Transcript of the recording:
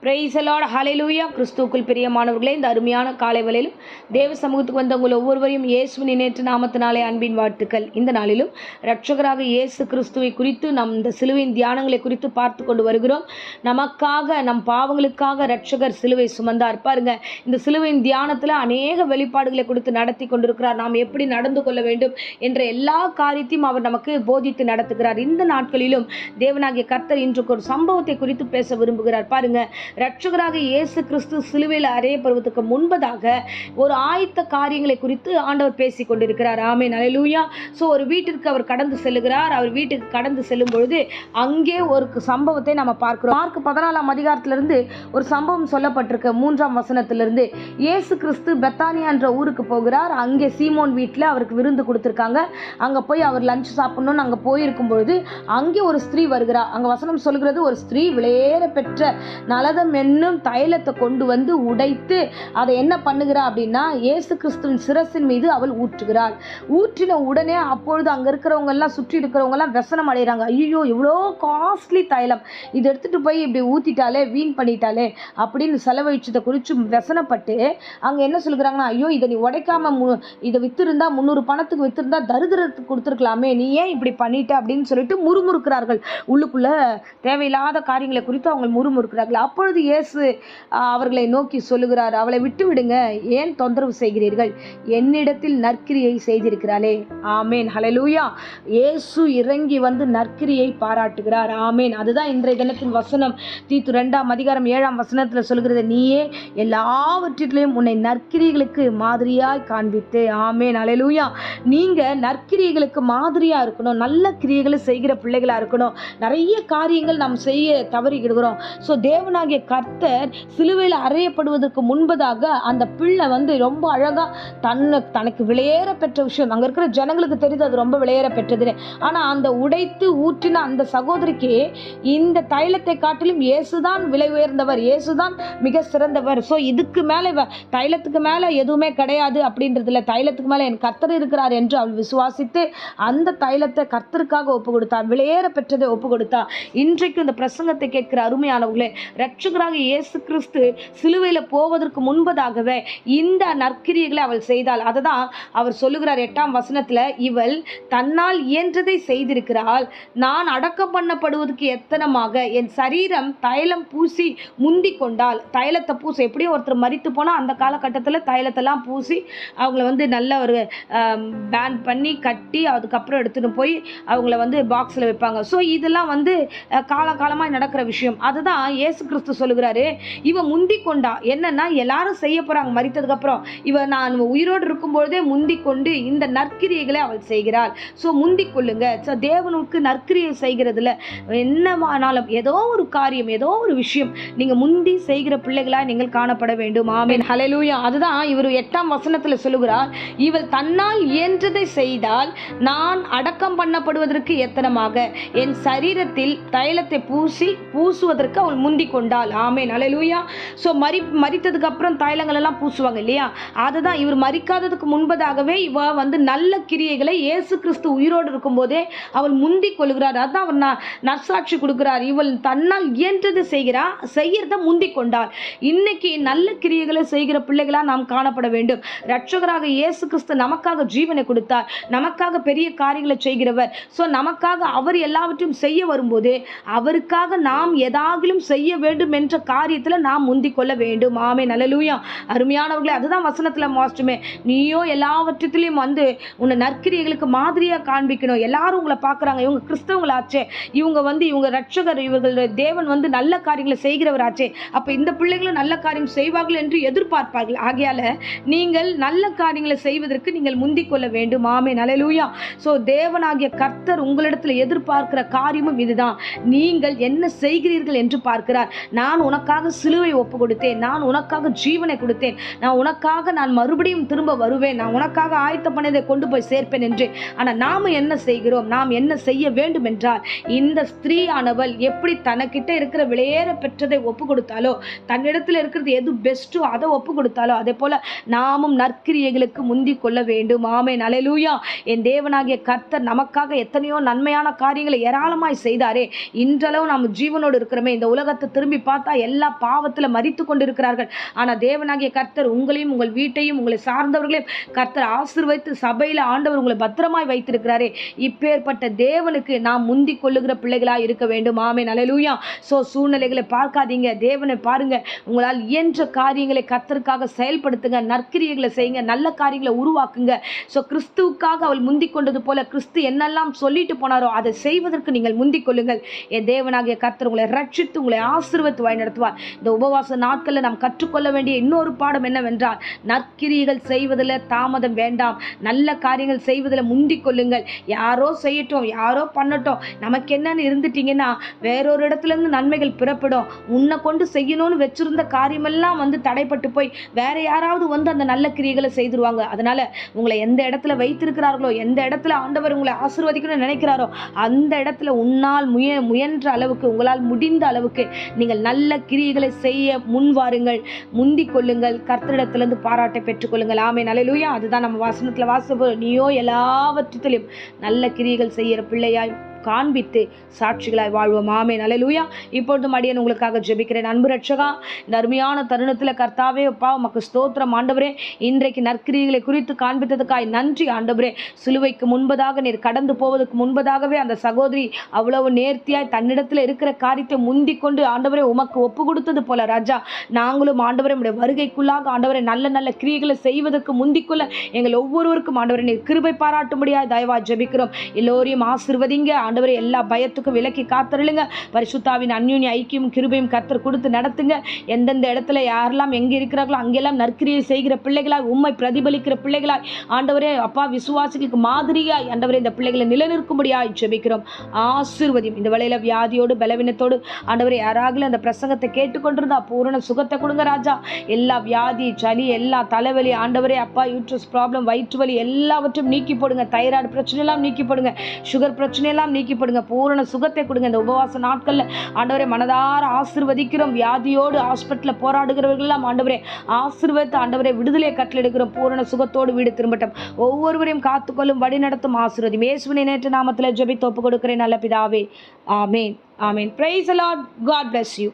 Price the Lord, ஹல்லேலூயா. கிறிஸ்துவுக்குள் பிரியமானவர்களே, இந்த அருமையான காலை வேளையிலும் தேவ சமூகத்துக்கு வந்த உங்கள் ஒவ்வொருவரையும் இயேசுவின் இணையற்ற நாமத்தினாலே அன்பின் வாழ்த்துக்கள். இந்த நாளிலும் இரட்சகராக இயேசு கிறிஸ்துவை குறித்து நம் இந்த சிலுவையின் தியானங்களை குறித்து பார்த்து கொண்டு வருகிறோம். நமக்காக, நம் பாவங்களுக்காக இரட்சகர் சிலுவை சுமந்தார். பாருங்க, இந்த சிலுவையின் தியானத்தில் அநேக வெளிப்பாடுகளை கொடுத்து நடத்தி கொண்டிருக்கிறார். நாம் எப்படி நடந்து கொள்ள வேண்டும் என்ற எல்லா காரியத்தையும் அவர் நமக்கு போதித்து நடத்துகிறார். இந்த நாட்களிலும் தேவனாகிய கர்த்தர் இன்றைக்கு ஒரு சம்பவத்தை குறித்து பேச விரும்புகிறார். பாருங்க, இரட்சகராக இயேசு கிறிஸ்து சிலுவையில் அறையப்படுவதற்கு முன்பதாக ஒரு ஆயத்த காரியங்களை குறித்து ஆண்டவர் பேசிக் கொண்டிருக்கிறார். ஆமென், அல்லேலூயா. ஸோ ஒரு வீட்டிற்கு அவர் கடந்து செல்லுகிறார். அவர் வீட்டுக்கு கடந்து செல்லும் பொழுது அங்கே ஒரு சம்பவத்தை நம்ம பார்க்கிறோம். மார்க் 14ஆம் அதிகாரத்திலிருந்து ஒரு சம்பவம் சொல்லப்பட்டிருக்கு. 3ஆம் வசனத்திலிருந்து இயேசு கிறிஸ்து பெத்தானியா என்ற ஊருக்கு போகிறார். அங்கே சீமோன் வீட்டில் அவருக்கு விருந்து கொடுத்துருக்காங்க. அங்கே போய் அவர் லஞ்ச் சாப்பிடணும்னு அங்கே போயிருக்கும் பொழுது அங்கே ஒரு ஸ்திரீ வருகிறார். அங்கே வசனம் சொல்கிறது, ஒரு ஸ்திரீ விலையேற பெற்ற நலதம் என்னும் தைலத்தை கொண்டு வந்து உடைத்து அதை என்ன பண்ணுகிறா அப்படின்னா இயேசு கிறிஸ்துவின் சிரசின் மீது அவள் ஊற்றுகிறாள். ஊற்றின உடனே அப்பொழுது அங்கே இருக்கிறவங்க எல்லாம், சுற்றி இருக்கிறவங்க எல்லாம் व्यसனம் அடைகிறாங்க. ஐயோ, இவ்வளோ காஸ்ட்லி தைலம், இது எடுத்துட்டு போய் இப்படி ஊற்றிட்டாலே, வீண் பண்ணிட்டாலே அப்படின்னு செலவழிச்சதை குறித்து व्यसனப்பட்டு அங்கே என்ன சொல்கிறாங்கன்னா, ஐயோ, இதை நீ உடைக்காம இதை வித்திருந்தா 300 பணத்துக்கு வித்திருந்தா தரித்திரத்துக்கு கொடுத்துருக்கலாமே, நீ ஏன் இப்படி பண்ணிட்ட அப்படின்னு சொல்லிட்டு முறுமுறுக்கிறார்கள். உள்ளுக்குள்ள தேவையில்லாத காரியங்களை குறித்து அவங்க முறுமுறுக்கிறார்கள். அப்பொழுது இயேசு அவர்களை நோக்கி சொல்லுகிறார், அவளை விட்டு விடுங்க, ஏன் தொந்தரவு செய்கிறீர்கள்? என்னிடத்தில் நற்கிரியை செய்திருக்கிறாளே. ஆமேன், ஹல்லேலூயா. இயேசு இறங்கி வந்து நற்கிரியை பாராட்டுகிறார். ஆமேன். அதுதான் இன்றைய தினத்தின் வசனம். தீத்து 2ஆம் அதிகாரம் 7ஆம் வசனத்தில் சொல்கிறது, நீயே எல்லாவற்றிலும் உன்னை நற்கிரிகளுக்கு மாதிரியாய் காண்பித்து. ஆமேன், ஹல்லேலூயா. நீங்க நற்கிரியைகளுக்கு மாதிரியா இருக்கணும், நல்ல கிரியைகளை செய்கிற பிள்ளைகளா இருக்கணும். நிறைய காரியங்கள் நாம் செய்ய தவறிவிடுகிறோம். ஸோ தேவனாகிய கர்த்தர் சிலுவையில் அறையப்படுவதற்கு முன்பதாக அந்த பிள்ளை வந்து ரொம்ப அழகா தனக்கு விலையேற பெற்ற விஷயம், அங்க இருக்கிற ஜனங்களுக்கு தெரியுது அது ரொம்ப விலையேற பெற்றது. ஆனா அந்த உடைத்து ஊற்றின அந்த சகோதரிக்கு இந்த தைலத்தை காட்டிலும் இயேசுதான் விலை உயர்ந்தவர், இயேசுதான் மிக சிறந்தவர். ஸோ இதுக்கு மேல தைலத்துக்கு மேல எதுவுமே கிடையாது அப்படின்றதுல, தைலத்துக்கு மேல என் கர்த்தர் இருக்கிறார் என்று அவள் விசுவாசித்து அந்த தைலத்தை கர்த்தருக்காக ஒப்பு கொடுத்தார், விலையேற பெற்றதை ஒப்பு கொடுத்தார். இன்றைக்கு இந்த பிரசங்கத்தை கேட்கிற அருமையானவர்களே, இரட்சகராக இயேசு கிறிஸ்து சிலுவையில் போவதற்கு முன்பதாகவே இந்த நற்கிரியைகளை அவள் செய்தாள். அதுதான் அவர் சொல்லுகிறார் 8ஆம் வசனத்துல, இவள் தன்னால் இயன்றதை செய்திருக்கிறாள், நான் அடக்கம் பண்ணப்படுவதற்கு எத்தனமாக என் சரீரம் தைலம் பூசி முந்தி கொண்டாள். தைலத்தை பூசி, எப்படியும் ஒருத்தர் மரித்து போனால் அந்த காலகட்டத்தில் தைலத்தெல்லாம் பூசி அவங்கள வந்து நல்ல ஒரு பேண்ட் பண்ணி கட்டி அதுக்கப்புறம் எடுத்துன்னு போய் அவங்கள வந்து பாக்ஸில் வைப்பாங்க. ஸோ இதெல்லாம் வந்து காலகாலமாக நடக்கிற விஷயம். அதுதான் இயேசு கிறிஸ்து சொல்லுகிறாரு, இவ முந்தி கொண்டா. என்னன்னா, எல்லாரும் செய்ய போறாங்க மரித்ததுக்கு அப்புறம், இவ நான் உயிரோடு இருக்கும்பொழுதே முந்தி கொண்டு இந்த நற்கிரியைகளை அவள் செய்கிறாள். ஸோ முந்தி கொள்ளுங்க. ஸோ தேவனுக்கு நற்கிரியை செய்கிறதுல என்னவானாலும் ஏதோ ஒரு காரியம், ஏதோ ஒரு விஷயம் நீங்க முந்தி செய்கிற பிள்ளைகளா நீங்கள் காணப்பட வேண்டும். ஆமென், ஹல்லேலூயா. அதுதான் இவர் 8ஆம் வசனத்துல சொல்லுகிறார், இவள் தன்னால் இயன்றதை செய்தால் நான் அடக்கம் பண்ணப்படுவதற்கு எத்தனமாக என் சரீரத்தில் தைலத்தை பூசுவதற்கு அவள் முந்தி கொண்டாள். ஆமென், அல்லேலூயா. ஸோ மரித்ததுக்கு அப்புறம் தைலங்கள் எல்லாம் பூசுவாங்க இல்லையா, அதுதான் இவர் மரிக்காததுக்கு முன்பதாகவே இவ வந்து நல்ல கிரியைகளை இயேசு கிறிஸ்து உயிரோடு இருக்கும் போதே அவள் முந்தி கொள்கிறார். அதான் அவர் நற்சாட்சி கொடுக்கிறார், இவள் தன்னால் இயன்றது செய்கிறத முந்தி கொண்டாள். இன்னைக்கு நல்ல கிரியைகளை செய்கிற பிள்ளைகளா நாம் காணப்பட வேண்டும். இரட்சகராக இயேசு கிறிஸ்து நமக்காக ஜீவனை கொடுத்தார், நமக்காக பெரிய காரியங்களை செய்கிறவர். ஸோ நமக்காக அவர் எல்லாவற்றையும் செய்ய வரும்போது அவருக்காக நாம் எதாகிலும் செய்ய வேண்டும் என்ற காரியத்தில் நாம் முந்திக் கொள்ள வேண்டும். ஆமென், அல்லேலூயா. அருமையானவர்களே, அதுதான் வசனத்தில் வாசிச்சுமே, நீயோ எல்லாவற்றிலையும் வந்து உன்னை நற்கிரியைகளுக்கு மாதிரியா காண்பிக்கணும். எல்லாரும் உங்களை பார்க்குறாங்க, இவங்க கிறிஸ்தவங்களாச்சே, இவங்க வந்து இவங்க ரட்சகர், இவர்களுடைய தேவன் வந்து நல்ல காரியங்களை செய்கிறவராச்சே, அப்போ இந்த பிள்ளைகளும் நல்ல காரியம் செய்வார்கள் என்று எதிர்பார்ப்பார்கள். ஆகையால நீங்கள் நல்ல காரியங்களை செய்வதற்கு நீங்கள் முந்திக் கொள்ள வேண்டும். ஆமென், அல்லேலூயா. ஸோ தேவனாகிய கர்த்தர் உங்களிடத்தில் எதிர்பார்க்கிற காரியமும் இதுதான், நீங்கள் என்ன செய்கிறீர்கள் என்று பார்க்கிறார். நான் உனக்காக சிலுவை ஒப்பு கொடுத்தேன், நான் உனக்காக ஜீவனை கொடுத்தேன், நான் உனக்காக நான் மறுபடியும் திரும்ப வருவேன், நான் உனக்காக ஆயத்த பண்ணதை கொண்டு போய் சேர்ப்பேன் என்று. ஆனால் நாம் என்ன செய்கிறோம்? நாம் என்ன செய்ய வேண்டும் என்றால், இந்த ஸ்திரீ ஆனவள் எப்படி தனக்கிட்ட இருக்கிற விலையேற பெற்றதை ஒப்பு கொடுத்தாலோ, தன்னிடத்தில் இருக்கிறது எது பெஸ்ட்டோ அதை ஒப்பு கொடுத்தாலோ, அதே போல நாமும் நற்கிரியைகளுக்கு முந்தி கொள்ள வேண்டும். ஆமென், அல்லேலூயா. என் தேவனாகிய கர்த்தர் நமக்காக எத்தனையோ நன்மையான காரியங்களை ஏராளமாய் செய்தாரே. இன்றளவு நாம் ஜீவனோடு இருக்கிறோமே, இந்த உலகத்தை திரும்பி பார்த்தா எல்லா பாவத்தில் மரித்து கொண்டிருக்கிறார்கள். ஆனால் தேவனாகிய கர்த்தர் உங்களையும் உங்கள் வீட்டையும் உங்களை சார்ந்தவர்களையும் கர்த்தர் ஆசீர்வதித்து சபையில் ஆண்டவர் உங்களை பத்திரமாய் வைத்திருக்கிறாரே. இப்பேற்பட்ட தேவனுக்கு நாம் முந்திக் கொள்ளுகிற பிள்ளைகளாக இருக்க வேண்டும். ஆமென், அல்லேலூயா. சூழ்நிலைகளை பார்க்காதீங்க, தேவனை பாருங்க. உங்களால் இயன்ற காரியங்களை கர்த்தருக்காக செயல்படுத்துங்க, நற்கிரியைகளை செய்யுங்க, நல்ல காரியங்களை உருவாக்குங்க. கிறிஸ்துவுக்காக அவள் முந்திக் கொண்டது போல கிறிஸ்து என்னெல்லாம் சொல்லிட்டு போனாரோ அதை செய்வதற்கு நீங்கள் முந்திக் கொள்ளுங்கள். என் தேவனாகிய கர்த்தர் உங்களை ரட்சித்து உங்களை ஆசீர்வதித்து வழி நடத்துவார். இந்த உபவாச நாட்களில் நாம் கற்றுக்கொள்ள வேண்டிய இன்னொரு பாடம் என்னவென்றால், நற்கிரியைகள் செய்வதில் தாமதம் வேண்டாம், நல்ல காரியங்கள் செய்வதில் முந்திக் கொள்ளுங்கள். யாரோ செய்யட்டும், யாரோ பண்ணட்டும், நமக்கு என்னன்னு இருந்துட்டீங்கன்னா வேறொரு இடத்துல இருந்து நன்மைகள் பிறப்பிடும். உன்னை கொண்டு செய்யணும்னு வச்சிருந்த காரியமெல்லாம் தடைப்பட்டு போய் வேற யாராவது அந்த நல்ல கிரியைகளை செய்திருவாங்க. அதனால உங்களை எந்த இடத்துல வைத்திருக்கிறார்களோ, எந்த இடத்துல ஆண்டவர் உங்களை ஆசீர்வதிக்கணும்னு நினைக்கிறாரோ அந்த இடத்துல உன்னால் முயன்ற அளவுக்கு, உங்களால் முடிந்த அளவுக்கு நீங்கள் நல்ல கிரியைகளை செய்ய முன்வாருங்கள், முந்திக் கொள்ளுங்கள், கர்த்தரிடத்திலிருந்து பாராட்டை பெற்றுக்கொள்ளுங்கள். ஆமென், அல்லேலூயா. அதுதான் நம்ம வசனத்துல வாசிப்போம், நீயோ எல்லாவற்றிலும் நல்ல கிரியைகள் செய்கிற பிள்ளையாய் காண்பித்து சாட்சிகளாய் வாழ்வோம். ஆமென், அல்லேலூயா. இப்பொழுதும் அடியேன் உங்களுக்காக ஜெபிக்கிறேன். அன்பு ரட்சகா, இந்த அருமையான தருணத்தில் கர்த்தாவே அப்பா உமக்கு ஸ்தோத்திரம் ஆண்டவரே. இன்றைக்கு நற்கிரியைகளை குறித்து காண்பித்ததுக்காய் நன்றி ஆண்டவரே. சிலுவைக்கு முன்பதாக நீர் கடந்து போவதற்கு முன்பதாகவே அந்த சகோதரி அவ்வளவு நேர்த்தியாய் தன்னிடத்தில் இருக்கிற காரியத்தை முந்திக் கொண்டு ஆண்டவரே உமக்கு ஒப்பு கொடுத்தது போல ராஜா, நாங்களும் ஆண்டவரே உடைய வருகைக்குள்ளாக ஆண்டவரே நல்ல நல்ல கிரியைகளை செய்வதற்கு முந்திக்குள்ள எங்கள் ஒவ்வொருவருக்கும் ஆண்டவரே நீர் கிருபை பாராட்டும்படியாய் தயவா ஜெபிக்கிறோம். எல்லோரையும் ஆசீர்வதிங்க ஆண்டவரே. எல்லா பயத்துக்கும் விலக்கி காத்தருளுங்க. பரிசுத்தாவின் அந்யோன்ய ஐக்கியம் கிருபையும் கர்த்தர் கொடுத்து நடத்துங்க. எந்தெந்த இடத்துல யாரெல்லாம் எங்கே இருக்கிறார்களோ அங்கெல்லாம் நற்கிரியை செய்கிற பிள்ளைகளாய், உம்மை பிரதிபலிக்கிற பிள்ளைகளாய் ஆண்டவரே அப்பா, விசுவாசிகளுக்கு மாதிரியாய் ஆண்டவரே இந்த பிள்ளைகளை நிலைநிற்கும்படியாய் ஜெபிக்கிறோம். ஆசீர்வதியும். இந்த வேளையில வியாதியோடு பலவீனத்தோடு ஆண்டவரே யாராக அந்த பிரசங்கத்தை கேட்டுக்கொண்டிருந்தா பூரண சுகத்தை கொடுங்க ராஜா. எல்லா வியாதி, சளி, எல்லா தலைவலி ஆண்டவரே அப்பா, யூட்ரஸ் ப்ராப்ளம், வயிற்று வலி எல்லாவற்றையும் நீக்கி போடுங்க. தைராய்டு பிரச்சனை எல்லாம் நீக்கி போடுங்க. சுகர் பிரச்சனை எல்லாம் நீக்கி போடுங்க. பூரண சுகத்தை கொடுங்க. இந்த உபவாச நாட்கள்ல ஆண்டவரே மனதார ஆசீர்வதிக்கிறோம். வியாதியோடு ஹாஸ்பிட்டல்ல போராடுகிறவர்கள் எல்லாம் ஆண்டவரே ஆசீர்வதித்து ஆண்டவரே விடுதலை கட்டளையிடுகிறோம். பூரண சுகத்தோடு வீடு திரும்பட்டும். ஒவ்வொருவரையும் காத்துக்கொள்ளும், வழி நடத்தும். ஆசீர்வதியும். இயேசுவின் நேற்று நாமத்தில் ஜெபித்து ஒப்பு கொடுக்கிறேன் நல்ல பிதாவே. ஆமேன், ஆமேன். Praise the Lord. God bless you.